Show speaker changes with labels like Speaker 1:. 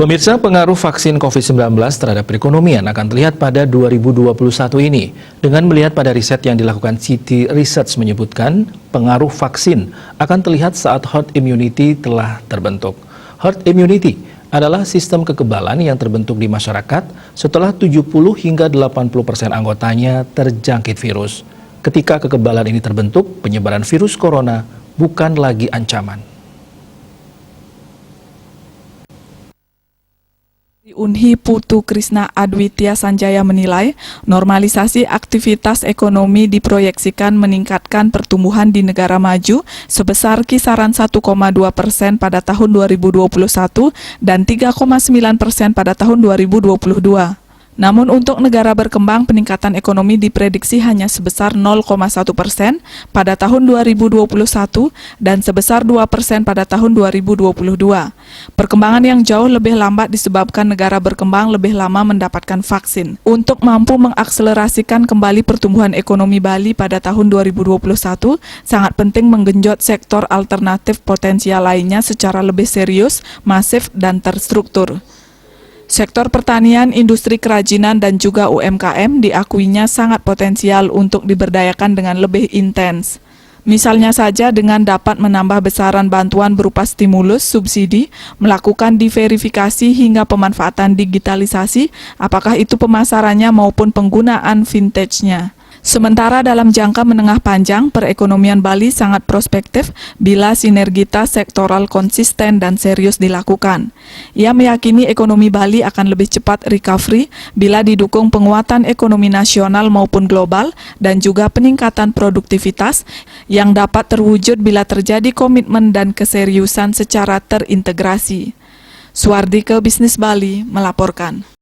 Speaker 1: Pemirsa, pengaruh vaksin COVID-19 terhadap perekonomian akan terlihat pada 2021 ini. Dengan melihat pada riset yang dilakukan Citi Research menyebutkan, pengaruh vaksin akan terlihat saat herd immunity telah terbentuk. Herd immunity adalah sistem kekebalan yang terbentuk di masyarakat setelah 70 hingga 80% anggotanya terjangkit virus. Ketika kekebalan ini terbentuk, penyebaran virus corona bukan lagi ancaman.
Speaker 2: Unhi Putu Krisna Adwitya Sanjaya menilai, normalisasi aktivitas ekonomi diproyeksikan meningkatkan pertumbuhan di negara maju sebesar kisaran 1,2% pada tahun 2021 dan 3,9% pada tahun 2022. Namun untuk negara berkembang, peningkatan ekonomi diprediksi hanya sebesar 0,1% pada tahun 2021 dan sebesar 2% pada tahun 2022. Perkembangan yang jauh lebih lambat disebabkan negara berkembang lebih lama mendapatkan vaksin. Untuk mampu mengakselerasikan kembali pertumbuhan ekonomi Bali pada tahun 2021, sangat penting menggenjot sektor alternatif potensial lainnya secara lebih serius, masif, dan terstruktur. Sektor pertanian, industri kerajinan, dan juga UMKM diakuinya sangat potensial untuk diberdayakan dengan lebih intens. Misalnya saja dengan dapat menambah besaran bantuan berupa stimulus, subsidi, melakukan diverifikasi hingga pemanfaatan digitalisasi, apakah itu pemasarannya maupun penggunaan vintage-nya. Sementara dalam jangka menengah panjang, perekonomian Bali sangat prospektif bila sinergitas sektoral konsisten dan serius dilakukan. Ia meyakini ekonomi Bali akan lebih cepat recovery bila didukung penguatan ekonomi nasional maupun global dan juga peningkatan produktivitas yang dapat terwujud bila terjadi komitmen dan keseriusan secara terintegrasi. Suardike Bisnis Bali melaporkan.